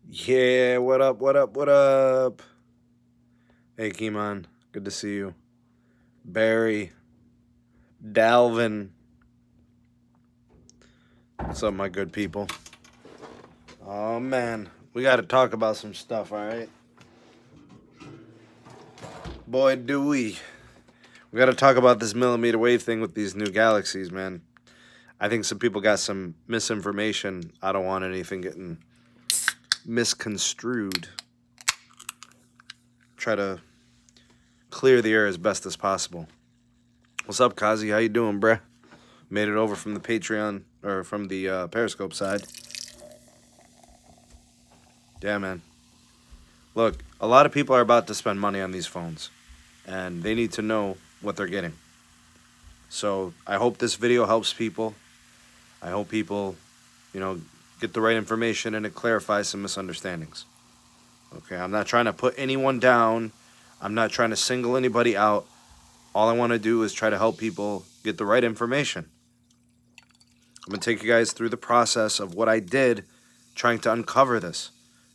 Yeah, what up, what up, what up? Hey, Kimon, good to see you. Barry, Dalvin. What's up, my good people? Oh, man, we got to talk about some stuff, all right? Boy, do we. We got to talk about this mmWave thing with these new galaxies, man. I think some people got some misinformation. I don't want anything getting misconstrued. Try to clear the air as best as possible. What's up, Kazi? How you doing, bruh? Made it over from the Patreon, or from the Periscope side. Yeah, man. Look, a lot of people are about to spend money on these phones, and they need to know what they're getting. So I hope this video helps people. I hope people, you know, get the right information and it clarifies some misunderstandings. Okay, I'm not trying to put anyone down. I'm not trying to single anybody out. All I want to do is try to help people get the right information. I'm going to take you guys through the process of what I did trying to uncover this.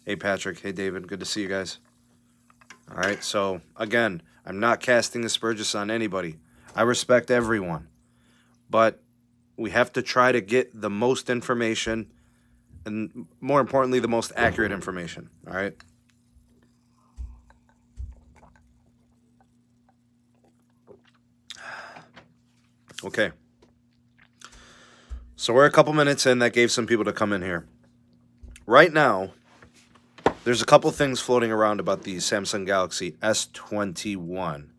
Hey, Patrick. Hey, David. Good to see you guys. All right, so, again, I'm not casting aspersions on anybody. I respect everyone. But we have to try to get the most information and, more importantly, the most accurate information. All right? Okay. So we're a couple minutes in. That gave some people to come in here. Right now, there's a couple things floating around about the Samsung Galaxy S21.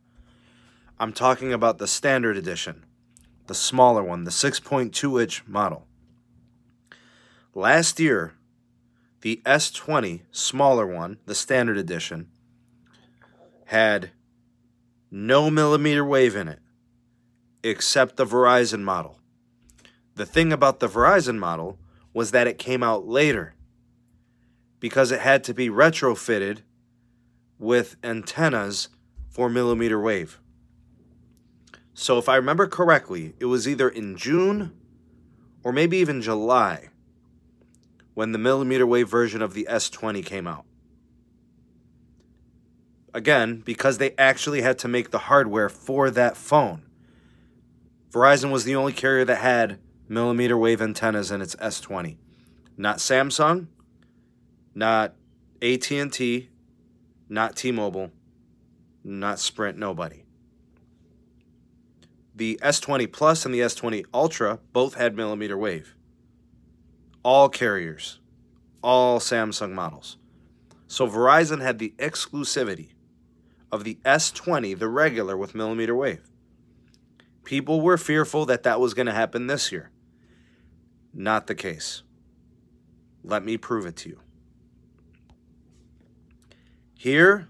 I'm talking about the standard edition, the smaller one, the 6.2-inch model. Last year, the S20, smaller one, the standard edition, had no mmWave in it, except the Verizon model. The thing about the Verizon model was that it came out later, because it had to be retrofitted with antennas for mmWave. So if I remember correctly, it was either in June or maybe even July when the mmWave version of the S20 came out. Again, because they actually had to make the hardware for that phone. Verizon was the only carrier that had mmWave antennas in its S20. Not Samsung, not AT&T, not T-Mobile, not Sprint, nobody. The S20 Plus and the S20 Ultra both had mmWave. All carriers, all Samsung models. So Verizon had the exclusivity of the S20, the regular, with mmWave. People were fearful that that was going to happen this year. Not the case. Let me prove it to you. Here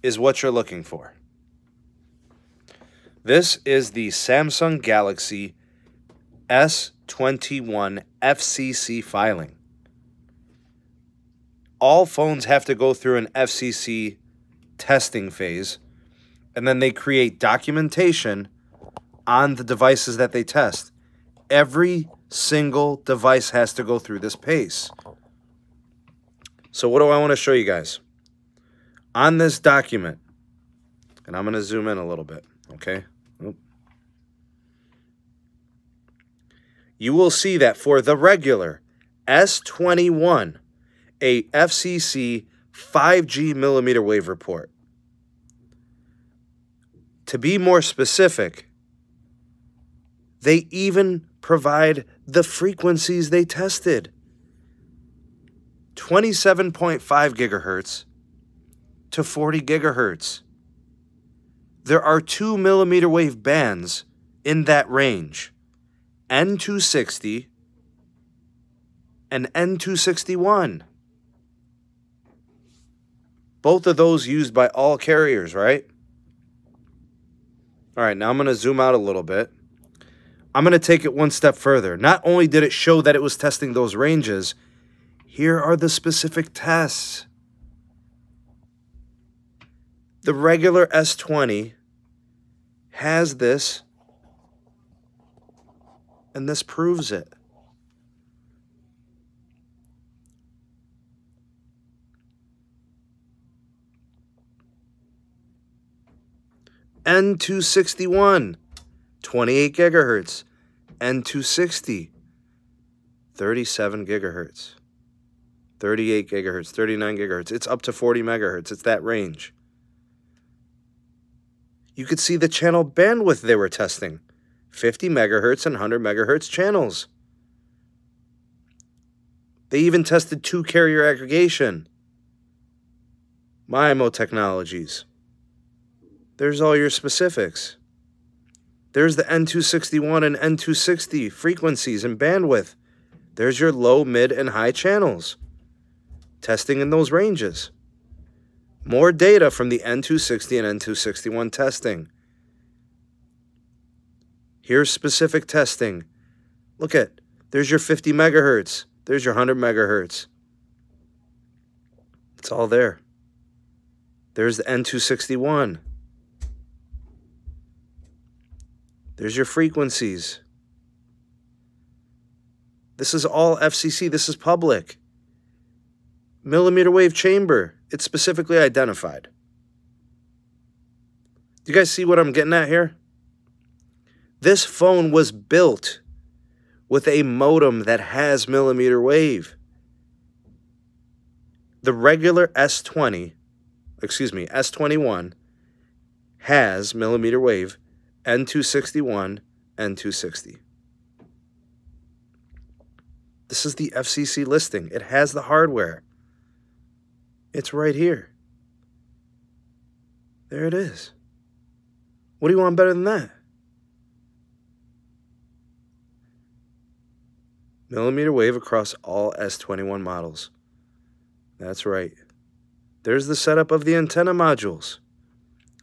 is what you're looking for. This is the Samsung Galaxy S21 FCC filing. All phones have to go through an FCC testing phase, and then they create documentation on the devices that they test. Every single device has to go through this pace. So what do I want to show you guys? On this document, and I'm going to zoom in a little bit, okay? You will see that for the regular S21, a FCC 5G mmWave report. To be more specific, they even provide the frequencies they tested. 27.5 gigahertz to 40 gigahertz. There are 2 mmWave bands in that range. N260 and N261. Both of those used by all carriers, right? All right, now I'm going to zoom out a little bit. I'm going to take it one step further. Not only did it show that it was testing those ranges, here are the specific tests. The regular S20 has this, and this proves it. N261, 28 gigahertz. N260, 37 gigahertz. 38 gigahertz, 39 gigahertz. It's up to 40 megahertz. It's that range. You could see the channel bandwidth they were testing. 50 megahertz and 100 megahertz channels. They even tested 2-carrier aggregation. MIMO technologies. There's all your specifics. There's the N261 and N260 frequencies and bandwidth. There's your low, mid, and high channels. Testing in those ranges. More data from the N260 and N261 testing. Here's specific testing. Look at, there's your 50 megahertz. There's your 100 megahertz. It's all there. There's the N261. There's your frequencies. This is all FCC. This is public. Millimeter wave chamber. It's specifically identified. Do you guys see what I'm getting at here? This phone was built with a modem that has millimeter wave. The regular S21 has millimeter wave, N261, N260. This is the FCC listing. It has the hardware. It's right here. There it is. What do you want better than that? Millimeter wave across all S21 models. That's right. There's the setup of the antenna modules.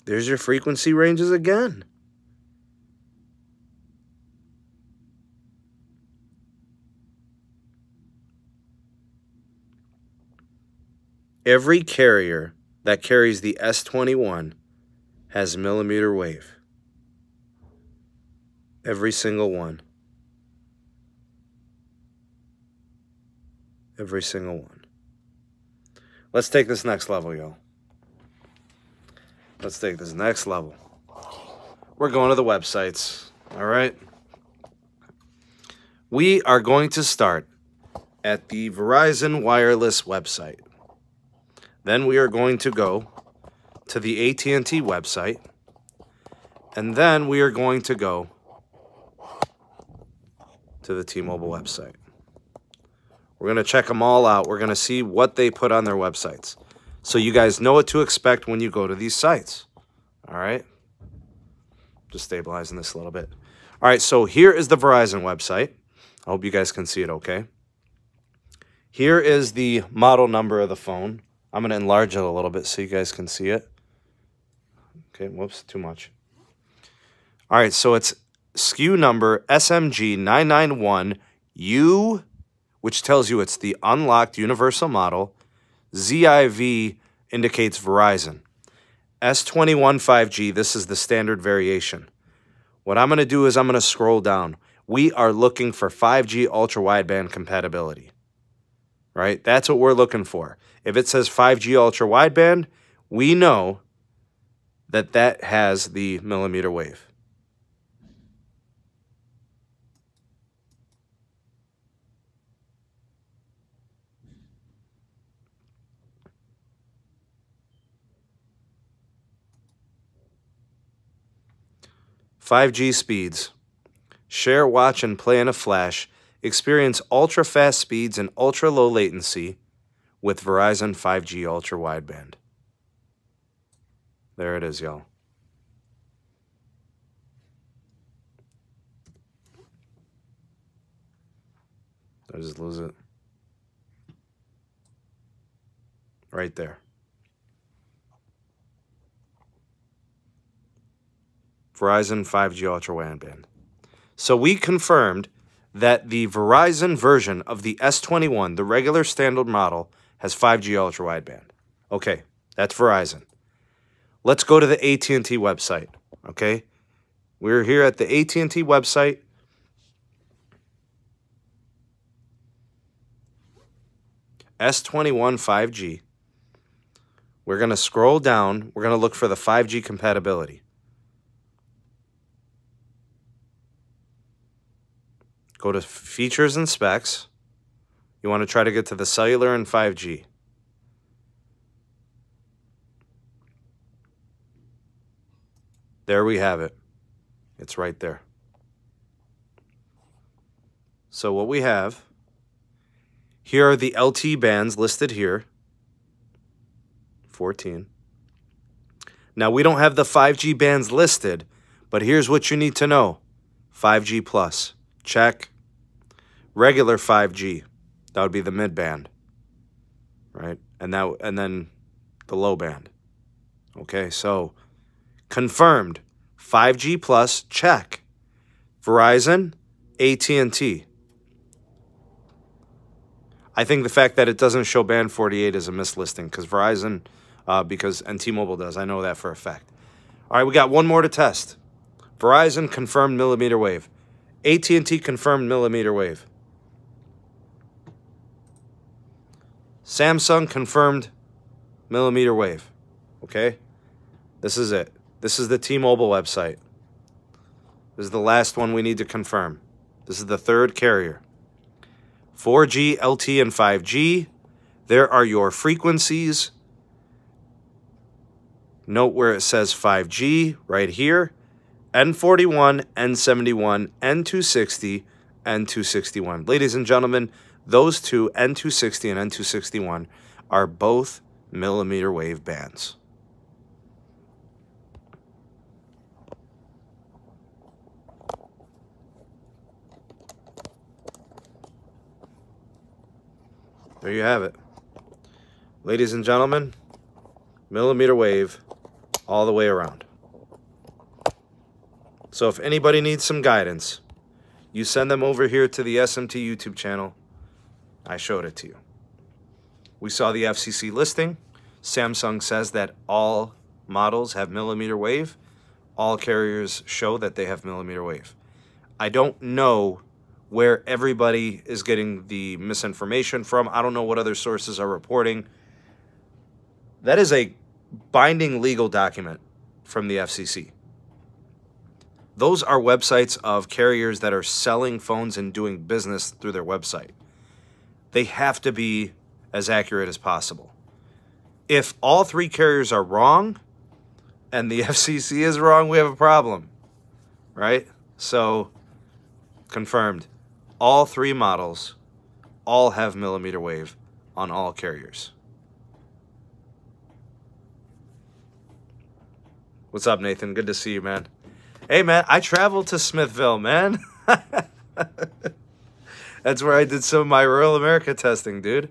There's your frequency ranges again. Every carrier that carries the S21 has millimeter wave. Every single one. Every single one. Let's take this next level, y'all. Let's take this next level. We're going to the websites, all right? We are going to start at the Verizon Wireless website. Then we are going to go to the AT&T website. And then we are going to go to the T-Mobile website. We're going to check them all out. We're going to see what they put on their websites, so you guys know what to expect when you go to these sites. All right? Just stabilizing this a little bit. All right, so here is the Verizon website. I hope you guys can see it okay. Here is the model number of the phone. I'm going to enlarge it a little bit so you guys can see it. Okay, whoops, too much. All right, so it's SKU number SMG991U, which tells you it's the unlocked universal model. ZIV indicates Verizon. S21 5G, this is the standard variation. What I'm going to do is I'm going to scroll down. We are looking for 5G ultra-wideband compatibility, right? That's what we're looking for. If it says 5G ultra-wideband, we know that that has the millimeter wave. .5G speeds. Share, watch, and play in a flash. Experience ultra-fast speeds and ultra-low latency with Verizon 5G ultra-wideband. There it is, y'all. Did I just lose it? Right there. Verizon 5G ultra-wideband. So we confirmed that the Verizon version of the S21, the regular standard model, has 5G ultra-wideband. Okay, that's Verizon. Let's go to the AT&T website, okay? We're here at the AT&T website. S21 5G. We're going to scroll down. We're going to look for the 5G compatibility. Go to features and specs. You want to try to get to the cellular and 5G. There we have it. It's right there. So what we have, here are the LTE bands listed here. 14. Now we don't have the 5G bands listed, but here's what you need to know. 5G plus, check. Regular 5G, that would be the mid band, right? And then the low band. Okay, so confirmed 5G plus, check. Verizon, AT&T. I think the fact that it doesn't show band 48 is a mislisting because Verizon, because T-Mobile does. I know that for a fact. All right, we got one more to test. Verizon confirmed millimeter wave. AT&T confirmed millimeter wave. Samsung confirmed millimeter wave. Okay? This is it. This is the T-Mobile website. This is the last one we need to confirm. This is the third carrier. 4G, LTE, and 5G. There are your frequencies. Note where it says 5G right here. N41, N71, N260, N261. Ladies and gentlemen, those two, N260 and N261, are both millimeter wave bands. There you have it. Ladies and gentlemen, millimeter wave all the way around. So if anybody needs some guidance, you send them over here to the SMT YouTube channel. I showed it to you. We saw the FCC listing. Samsung says that all models have millimeter wave. All carriers show that they have millimeter wave. I don't know where everybody is getting the misinformation from. I don't know what other sources are reporting. That is a binding legal document from the FCC. Those are websites of carriers that are selling phones and doing business through their website. They have to be as accurate as possible. If all three carriers are wrong and the FCC is wrong, we have a problem, right? So, confirmed. All three models all have millimeter wave on all carriers. What's up, Nathan? Good to see you, man. Hey, man, I traveled to Smithville, man. That's where I did some of my Royal America testing, dude.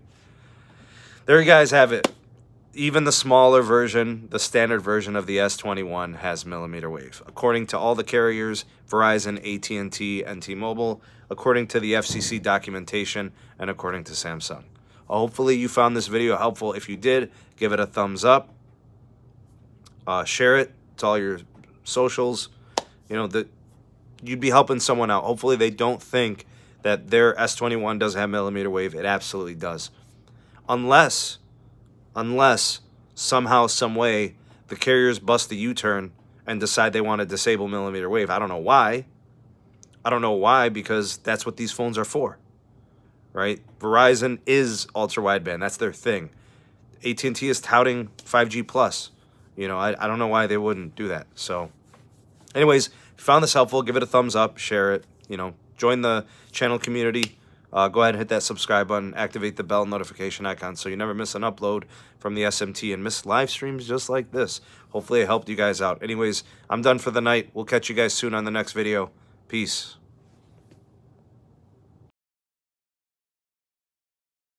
There you guys have it. Even the smaller version, the standard version of the S21 has millimeter wave. According to all the carriers, Verizon, AT&T, and T-Mobile, according to the FCC documentation, and according to Samsung. Hopefully you found this video helpful. If you did, give it a thumbs up. Share it to all your socials. You know, that you'd be helping someone out. Hopefully they don't think that their S21 doesn't have millimeter wave. It absolutely does. Unless somehow, some way, the carriers bust a U-turn and decide they want to disable millimeter wave. I don't know why. I don't know why, because that's what these phones are for, right? Verizon is ultra-wideband. That's their thing. AT&T is touting 5G+. You know, I don't know why they wouldn't do that. So, anyways, if you found this helpful, give it a thumbs up, share it, you know, join the channel community. Go ahead and hit that subscribe button, activate the bell notification icon so you never miss an upload from the SMT and miss live streams just like this. Hopefully it helped you guys out. Anyways, I'm done for the night. We'll catch you guys soon on the next video. Peace.